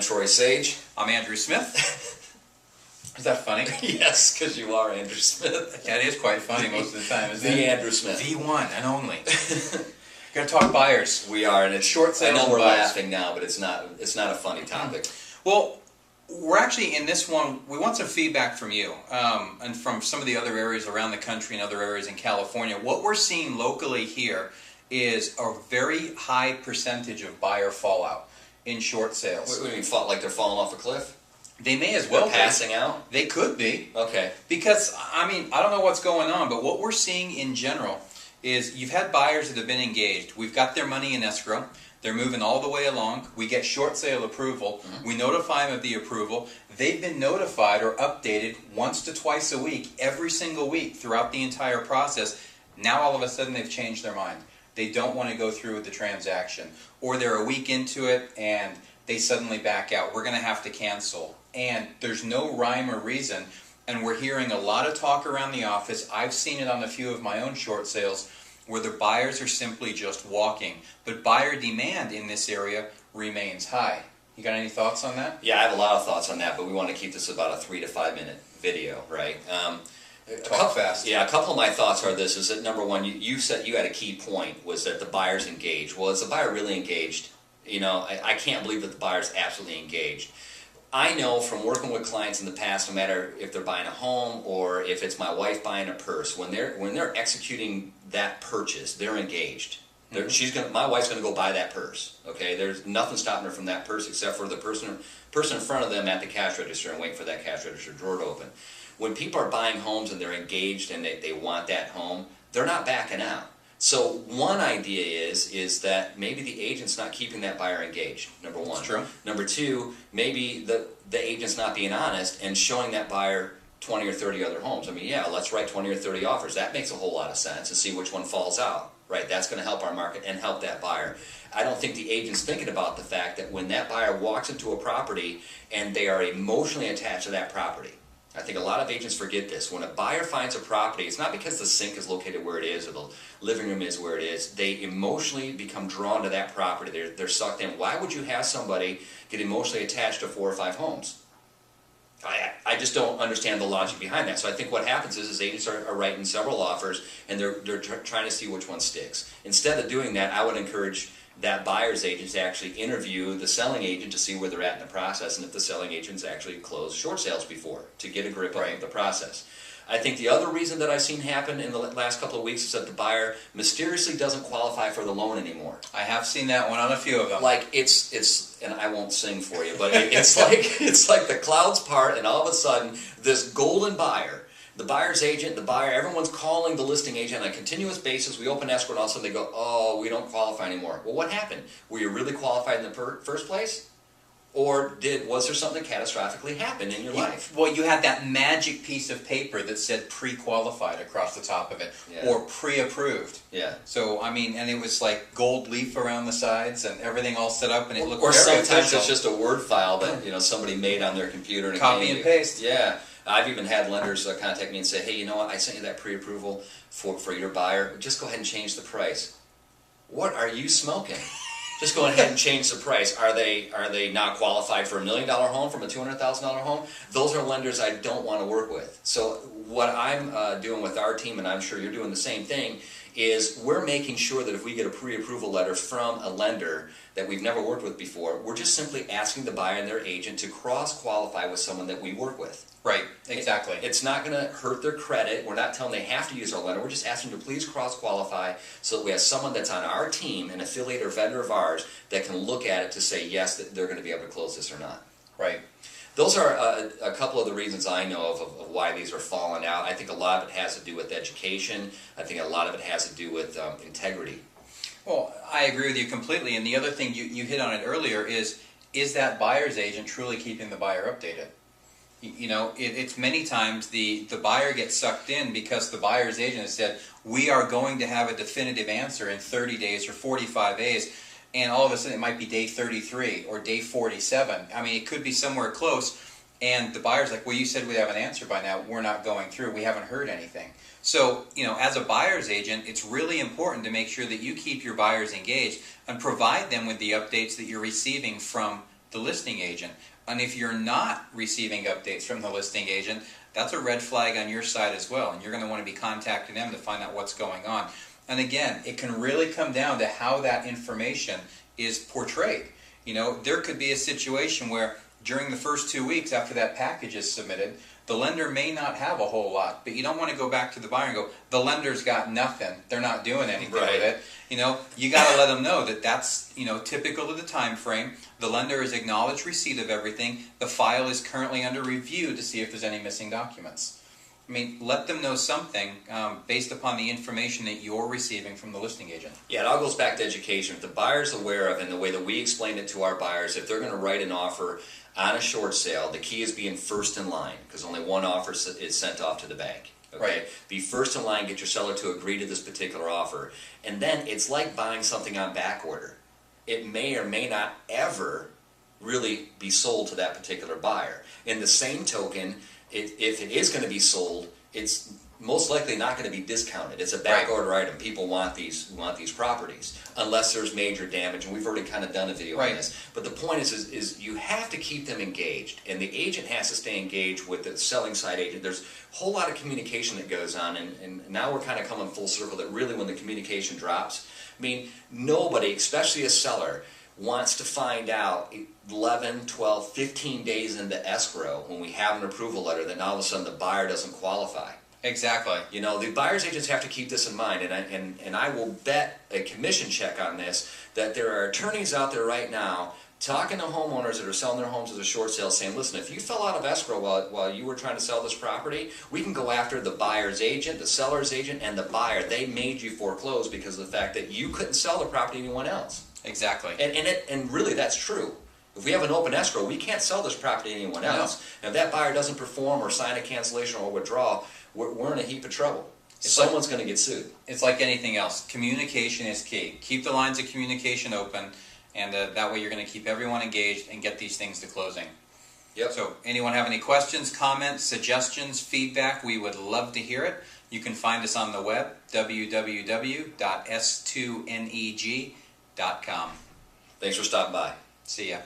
Troy Sage. I'm Andrew Smith. Is that funny? Yes, because you are Andrew Smith. That is quite funny most of the time, isn't it? The Andrew Smith. The one and only. Going to talk buyers. We are, and it's short sales. I know we're buyers. laughing now, but it's not a funny topic. Well, we're actually in this one, we want some feedback from you and from some of the other areas around the country and other areas in California. What we're seeing locally here is a very high percentage of buyer fallout in short sales. What do you mean, like they're falling off a cliff? They may as well be. Passing out? They could be. Okay. Because, I mean, I don't know what's going on, but what we're seeing in general is you've had buyers that have been engaged. We've got their money in escrow. They're moving all the way along. We get short sale approval. Mm-hmm. We notify them of the approval. They've been notified or updated once to twice a week, every single week throughout the entire process. Now all of a sudden they've changed their mind. They don't want to go through with the transaction. Or they're a week into it and they suddenly back out. We're going to have to cancel. And there's no rhyme or reason. And we're hearing a lot of talk around the office. I've seen it on a few of my own short sales where the buyers are simply just walking. But buyer demand in this area remains high. You got any thoughts on that? Yeah, I have a lot of thoughts on that, but we want to keep this about a 3 to 5 minute video, right? Talk fast. Yeah, a couple of my thoughts are this, is that number one, you said you had a key point, was that the buyer's engaged. Well, is the buyer really engaged? You know, I can't believe that the buyer's absolutely engaged. I know from working with clients in the past, no matter if they're buying a home or if it's my wife buying a purse, when they're executing that purchase, they're engaged. My wife's going to go buy that purse. Okay, there's nothing stopping her from that purse except for the person in front of them at the cash register and waiting for that cash register drawer to open. When people are buying homes and they're engaged and they want that home, they're not backing out. So one idea is that maybe the agent's not keeping that buyer engaged, number one. That's true. Number two, maybe the agent's not being honest and showing that buyer 20 or 30 other homes. I mean, yeah, let's write 20 or 30 offers. That makes a whole lot of sense and see which one falls out, right? That's going to help our market and help that buyer. I don't think the agent's thinking about the fact that when that buyer walks into a property and they are emotionally attached to that property, I think a lot of agents forget this. When a buyer finds a property, it's not because the sink is located where it is or the living room is where it is. They emotionally become drawn to that property. They're sucked in. Why would you have somebody get emotionally attached to 4 or 5 homes? I just don't understand the logic behind that. So I think what happens is agents are writing several offers and they're trying to see which one sticks. Instead of doing that, I would encourage that buyer's agent to actually interview the selling agent to see where they're at in the process and if the selling agent's actually closed short sales before, to get a grip on the process. I think the other reason that I've seen happen in the last couple of weeks is that the buyer mysteriously doesn't qualify for the loan anymore. I have seen that one on a few of them. Like it's and I won't sing for you, but it's like the clouds part and all of a sudden this golden buyer, the buyer's agent, the buyer, everyone's calling the listing agent on a continuous basis. We open escrow and all of a sudden they go, oh, we don't qualify anymore. Well, what happened? Were you really qualified in the first place? Or was there something catastrophically happen in your life? Well, you had that magic piece of paper that said pre-qualified across the top of it, or pre-approved. Yeah. So, I mean, and it was like gold leaf around the sides and everything all set up, and it looked or very sometimes official. It's just a Word file that somebody made on their computer and copy and paste. Yeah. I've even had lenders contact me and say, hey, you know what, I sent you that pre-approval for your buyer. Just go ahead and change the price. What are you smoking? Just go ahead and change the price. Are they not qualified for $1 million home from a $200,000 home? Those are lenders I don't want to work with. So what I'm doing with our team, and I'm sure you're doing the same thing, is we're making sure that if we get a pre-approval letter from a lender that we've never worked with before, we're just simply asking the buyer and their agent to cross-qualify with someone that we work with. Right, exactly. It's not going to hurt their credit. We're not telling them they have to use our lender. We're just asking them to please cross-qualify so that we have someone that's on our team, an affiliate or vendor of ours, that can look at it to say, yes, that they're going to be able to close this or not. Right. Those are a couple of the reasons I know of why these are falling out. I think a lot of it has to do with education. I think a lot of it has to do with integrity. Well, I agree with you completely. And the other thing you hit on it earlier is that buyer's agent truly keeping the buyer updated? You know, it's many times the buyer gets sucked in because the buyer's agent has said, we are going to have a definitive answer in 30 days or 45 days. And all of a sudden it might be day 33 or day 47. I mean, it could be somewhere close. And the buyer's like, well, you said we'd have an answer by now. We're not going through. We haven't heard anything. So, you know, as a buyer's agent, it's really important to make sure that you keep your buyers engaged and provide them with the updates that you're receiving from the listing agent. And if you're not receiving updates from the listing agent, that's a red flag on your side as well, and you're going to want to be contacting them to find out what's going on. And again, it can really come down to how that information is portrayed. You know, there could be a situation where during the first 2 weeks after that package is submitted, the lender may not have a whole lot, but you don't want to go back to the buyer and go, the lender's got nothing, they're not doing anything with it. You know, you got to let them know that that's, you know, typical of the time frame. The lender has acknowledged receipt of everything. The file is currently under review to see if there's any missing documents. I mean, let them know something based upon the information that you're receiving from the listing agent. Yeah, it all goes back to education. If the buyer's aware of, and the way that we explain it to our buyers, if they're going to write an offer on a short sale, the key is being first in line, because only one offer is sent off to the bank. Okay? Right. Be first in line, get your seller to agree to this particular offer. And then it's like buying something on back order. It may or may not ever really be sold to that particular buyer. In the same token, if it is going to be sold, it's most likely not going to be discounted. It's a back order item. People want these properties unless there's major damage, and we've already kind of done a video on this. But the point is you have to keep them engaged, and the agent has to stay engaged with the selling side agent. There's a whole lot of communication that goes on, and now we're kind of coming full circle that really when the communication drops, I mean, nobody, especially a seller, wants to find out 11, 12, 15 days into escrow when we have an approval letter that now all of a sudden the buyer doesn't qualify. Exactly. You know, the buyer's agents have to keep this in mind, and I will bet a commission check on this that there are attorneys out there right now talking to homeowners that are selling their homes as a short sale saying, listen, if you fell out of escrow while you were trying to sell this property, we can go after the buyer's agent, the seller's agent, and the buyer. They made you foreclose because of the fact that you couldn't sell the property to anyone else. Exactly. And really that's true. If we have an open escrow, we can't sell this property to anyone else. And if that buyer doesn't perform or sign a cancellation or withdrawal, we're in a heap of trouble. Someone's going to get sued. It's like anything else. Communication is key. Keep the lines of communication open, and that way you're going to keep everyone engaged and get these things to closing. Yep. So anyone have any questions, comments, suggestions, feedback? We would love to hear it. You can find us on the web, www.s2neg.com. Thanks for stopping by. See ya.